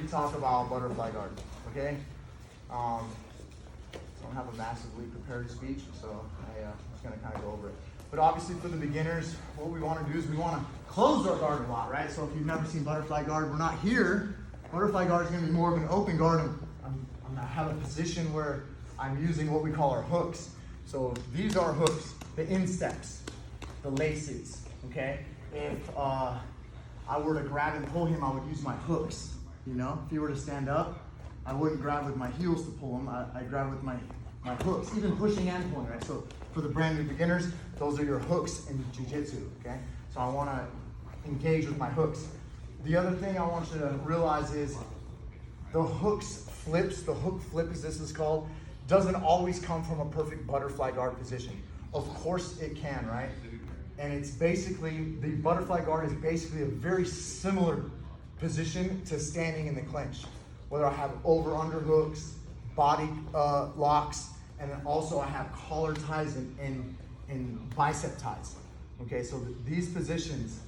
to talk about butterfly guard, okay? I don't have a massively prepared speech, so I'm just gonna kind of go over it. But obviously for the beginners, what we wanna do is we wanna close our guard a lot, right? So if you've never seen butterfly guard, we're not here. Butterfly guard is gonna be more of an open guard. I have a position where I'm using what we call our hooks. So these are hooks, the insteps, the laces, okay? If I were to grab and pull him, I would use my hooks, you know? If he were to stand up, I wouldn't grab with my heels to pull him, I grab with my hooks, even pushing and pulling, right? So for the brand new beginners, those are your hooks in jiu-jitsu, okay? So I wanna engage with my hooks. The other thing I want you to realize is the hooks flips, the hook flip as this is called, doesn't always come from a perfect butterfly guard position. Of course it can, right? And it's basically, the butterfly guard is basically a very similar position to standing in the clinch. Whether I have over-under hooks, body locks, and then also I have collar ties and bicep ties. Okay, so these positions,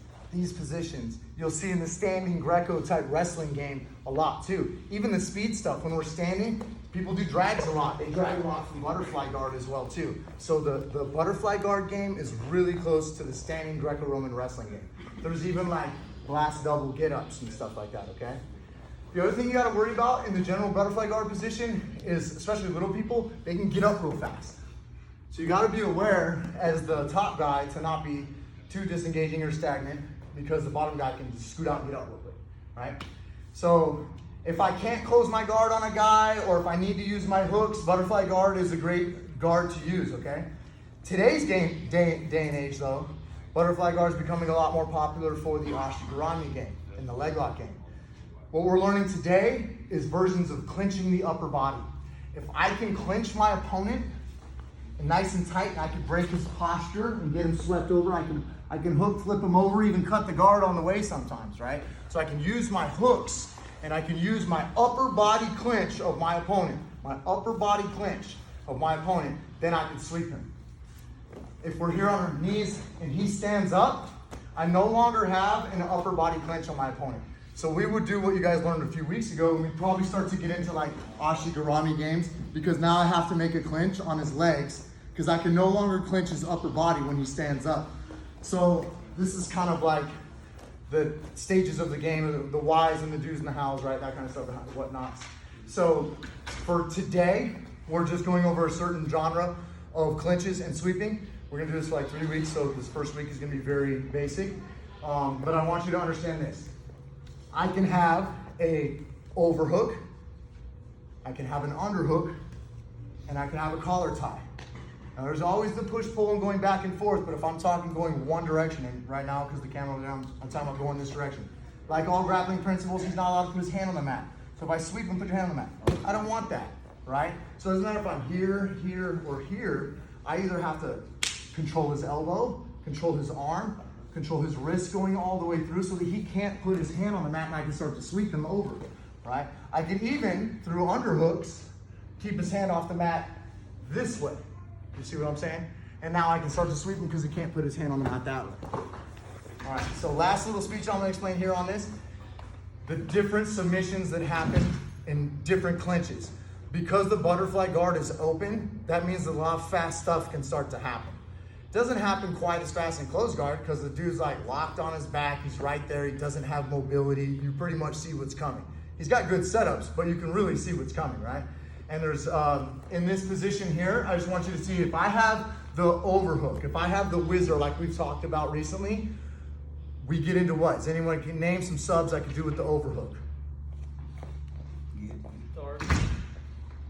you'll see in the standing Greco type wrestling game a lot too. Even the speed stuff, when we're standing, people do drags a lot. They drag a lot from butterfly guard as well too. So the butterfly guard game is really close to the standing Greco-Roman wrestling game. There's even like glass double get-ups and stuff like that, okay? The other thing you gotta worry about in the general butterfly guard position is, especially little people, they can get up real fast. So you gotta be aware as the top guy to not be too disengaging or stagnant, because the bottom guy can just scoot out and get up real quick, right? So if I can't close my guard on a guy, or if I need to use my hooks, butterfly guard is a great guard to use, okay? Today's day and age though, butterfly guard is becoming a lot more popular for the ashigarami game and the leg lock game. What we're learning today is versions of clinching the upper body. If I can clinch my opponent nice and tight, and I can break his posture and get him swept over, I can hook flip him over, even cut the guard on the way sometimes, right? So I can use my hooks and I can use my upper body clinch of my opponent, then I can sweep him. If we're here on our knees and he stands up, I no longer have an upper body clinch on my opponent. So we would do what you guys learned a few weeks ago, and we'd probably start to get into like ashigarami games, because now I have to make a clinch on his legs, because I can no longer clinch his upper body when he stands up. So this is kind of like the stages of the game, the whys and the do's and the hows, right? That kind of stuff, whatnots. So for today, we're just going over a certain genre of clinches and sweeping. We're gonna do this for like 3 weeks, so this first week is gonna be very basic. But I want you to understand this. I can have a overhook, I can have an underhook, and I can have a collar tie. Now there's always the push-pull and going back and forth, but if I'm talking going one direction, and right now because the camera down, I'm talking about going this direction. Like all grappling principles, he's not allowed to put his hand on the mat. So if I sweep him, put your hand on the mat. I don't want that, right? So it doesn't matter if I'm here, here, or here. I either have to control his elbow, control his arm, control his wrist going all the way through so that he can't put his hand on the mat and I can start to sweep him over, right? I can even, through underhooks, keep his hand off the mat this way. You see what I'm saying? And now I can start to sweep him because he can't put his hand on the mat that way. All right, so last little speech I'm gonna explain here on this, the different submissions that happen in different clinches. Because the butterfly guard is open, that means a lot of fast stuff can start to happen. Doesn't happen quite as fast in closed guard because the dude's like locked on his back, he's right there, he doesn't have mobility, you pretty much see what's coming. He's got good setups, but you can really see what's coming, right? And there's, in this position here, I just want you to see if I have the overhook, if I have the whizzer like we've talked about recently, we get into what? Does anyone can name some subs I could do with the overhook?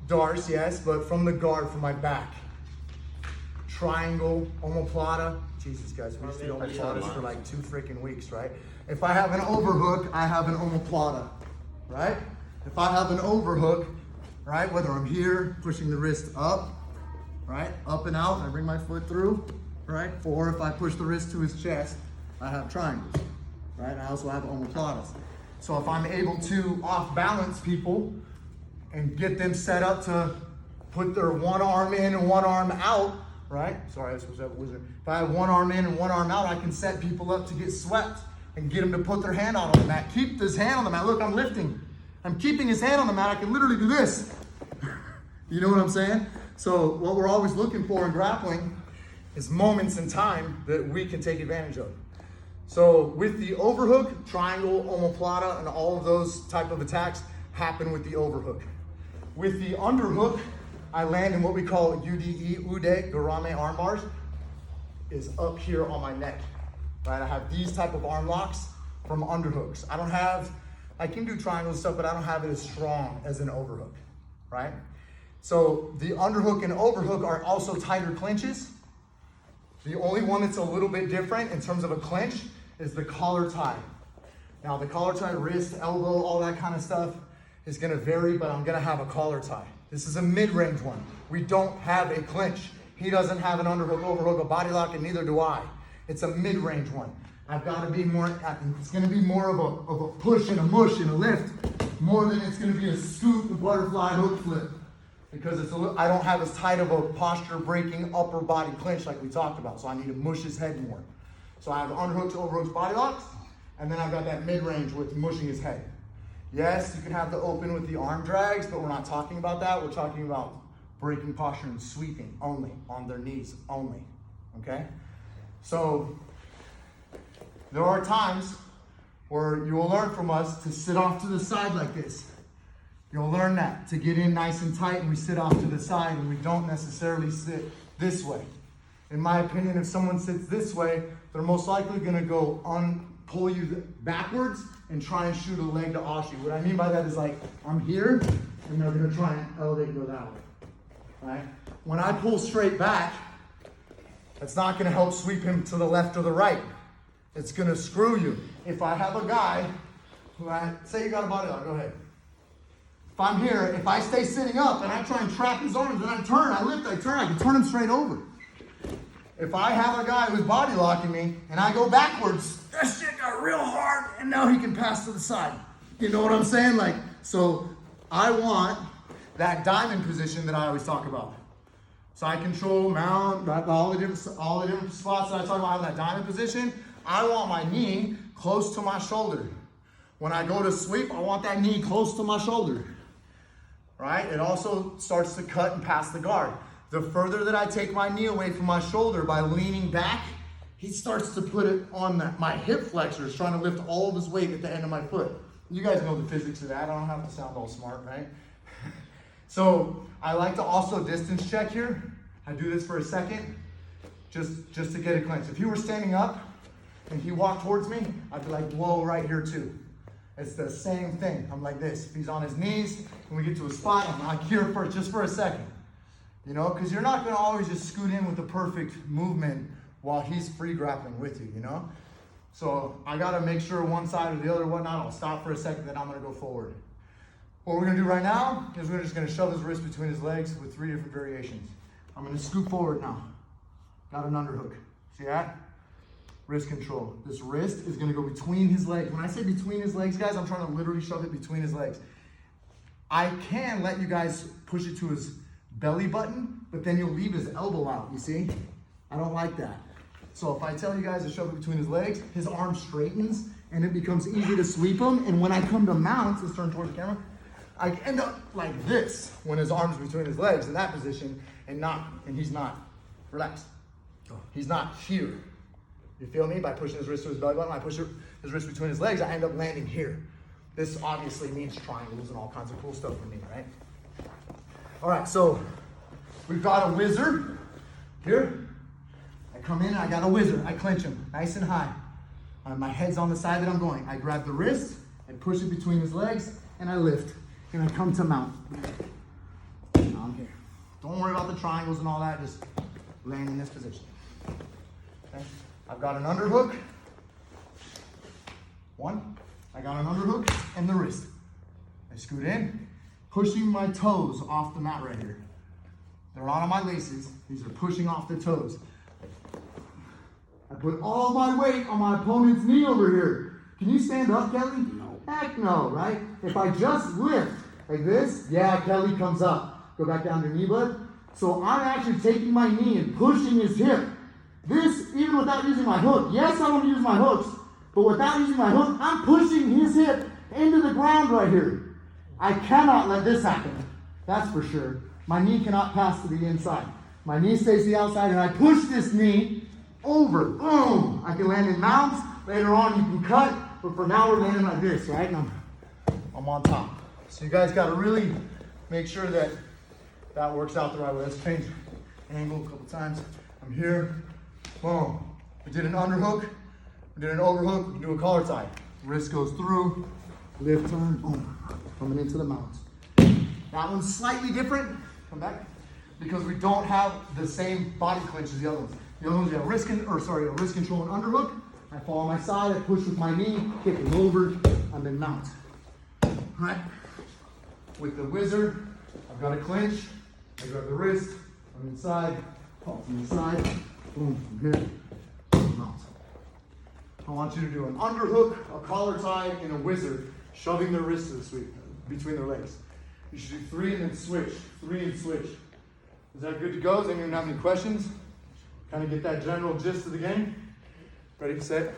Darce, yes, but from the guard, from my back. Triangle, omoplata. Jesus, guys, we used to do omoplatas for like 2 freaking weeks, right? If I have an overhook, I have an omoplata, right? If I have an overhook, right, whether I'm here, pushing the wrist up, right, up and out, and I bring my foot through, right? Or if I push the wrist to his chest, I have triangles, right? I also have omoplatas. So if I'm able to off-balance people and get them set up to put their one arm in and one arm out, right? Sorry, this was that wizard. If I have one arm in and one arm out, I can set people up to get swept and get them to put their hand out on the mat. Keep this hand on the mat. Look, I'm lifting. I'm keeping his hand on the mat. I can literally do this. You know what I'm saying? So what we're always looking for in grappling is moments in time that we can take advantage of. So with the overhook, triangle, omoplata, and all of those type of attacks happen with the overhook. With the underhook, I land in what we call UDE, Ude, Garame arm bars, is up here on my neck, right? I have these type of arm locks from underhooks. I can do triangles and stuff, but I don't have it as strong as an overhook, right? So the underhook and overhook are also tighter clinches. The only one that's a little bit different in terms of a clinch is the collar tie. Now the collar tie, wrist, elbow, all that kind of stuff is gonna vary, but I'm gonna have a collar tie. This is a mid-range one. We don't have a clinch. He doesn't have an underhook, overhook, a body lock, and neither do I. It's a mid-range one. I've gotta be more, it's gonna be more of a push and a mush and a lift, more than it's gonna be a scoop, a butterfly, hook flip. Because I don't have as tight of a posture breaking upper body clinch like we talked about. So I need to mush his head more. So I have underhooks, overhooks, body locks, and then I've got that mid-range with mushing his head. Yes, you can have the open with the arm drags, but we're not talking about that. We're talking about breaking posture and sweeping only, on their knees only, okay? So there are times where you will learn from us to sit off to the side like this. You'll learn that, to get in nice and tight, and we sit off to the side, and we don't necessarily sit this way. In my opinion, if someone sits this way, they're most likely gonna go pull you backwards and try and shoot a leg to off you. What I mean by that is like, I'm here, and they're gonna try and elevate and go that way, right? When I pull straight back, that's not gonna help sweep him to the left or the right. It's gonna screw you. If I have a guy who say you got a body lock, go ahead. If I'm here, if I stay sitting up and I try and trap his arms and I turn, I lift, I turn, I can turn him straight over. If I have a guy who's body locking me and I go backwards, that shit got real hard and now he can pass to the side. You know what I'm saying? Like, so I want that diamond position that I always talk about. Side control, mount, all the different spots that I talk about having that diamond position. I want my knee close to my shoulder. When I go to sweep, I want that knee close to my shoulder. Right? It also starts to cut and pass the guard. The further that I take my knee away from my shoulder by leaning back, he starts to put it on my hip flexors, trying to lift all of his weight at the end of my foot. You guys know the physics of that. I don't have to sound all smart, right? So I like to also distance check here. I do this for a second, just to get a clinch. If he were standing up and he walked towards me, I'd be like, whoa, right here too. It's the same thing. I'm like this. If he's on his knees and we get to a spot, I'm like here just for a second. You know, because you're not going to always just scoot in with the perfect movement while he's free grappling with you, you know? So I got to make sure one side or the other, whatnot. I'll stop for a second, then I'm going to go forward. What we're going to do right now is we're just going to shove his wrist between his legs with 3 different variations. I'm going to scoop forward now. Got an underhook. See that? Wrist control. This wrist is going to go between his legs. When I say between his legs, guys, I'm trying to literally shove it between his legs. I can let you guys push it to his belly button, but then you'll leave his elbow out, you see? I don't like that. So if I tell you guys to shove it between his legs, his arm straightens and it becomes easy to sweep him. And when I come to mount, let's turn towards the camera, I end up like this when his arm's between his legs in that position and he's not relaxed. He's not here. You feel me? By pushing his wrist to his belly button, I push his wrist between his legs, I end up landing here. This obviously means triangles and all kinds of cool stuff for me, right? All right, so we've got a whizzer here. I come in and I got a whizzer. I clinch him nice and high. My head's on the side that I'm going. I grab the wrist, I push it between his legs, and I lift. And I come to mount. Now I'm here. Don't worry about the triangles and all that, just land in this position. Okay? I've got an underhook. One. I got an underhook and the wrist. I scoot in, pushing my toes off the mat right here. They're not on my laces. These are pushing off the toes. I put all my weight on my opponent's knee over here. Can you stand up, Kelly? No. Heck no, right? If I just lift like this, yeah, Kelly comes up. Go back down to knee, bud. So I'm actually taking my knee and pushing his hip. This, even without using my hook. Yes, I want to use my hooks, but without using my hook, I'm pushing his hip into the ground right here. I cannot let this happen. That's for sure. My knee cannot pass to the inside. My knee stays to the outside, and I push this knee over. Boom! I can land in mounts. Later on, you can cut, but for now, we're landing like this, right? And I'm on top. So you guys got to really make sure that that works out the right way. Let's change angle a couple times. I'm here. Boom. We did an underhook. We did an overhook. We do a collar tie. Wrist goes through. Lift, turn. Boom. Coming into the mount. That one's slightly different. Come back. Because we don't have the same body clinch as the other ones. The other ones, you have wrist control and underhook. I fall on my side. I push with my knee, kicking over, and then mount. All right. With the wizard, I've got a clinch. I grab the wrist. I'm inside. Pop from the side. Boom. I'm here. Mount. I want you to do an underhook, a collar tie, and a wizard, shoving their wrist to the sweep between their legs. You should do 3 and then switch. 3 and switch. Is that good to go? Does anyone have any questions? Kind of get that general gist of the game? Ready, set.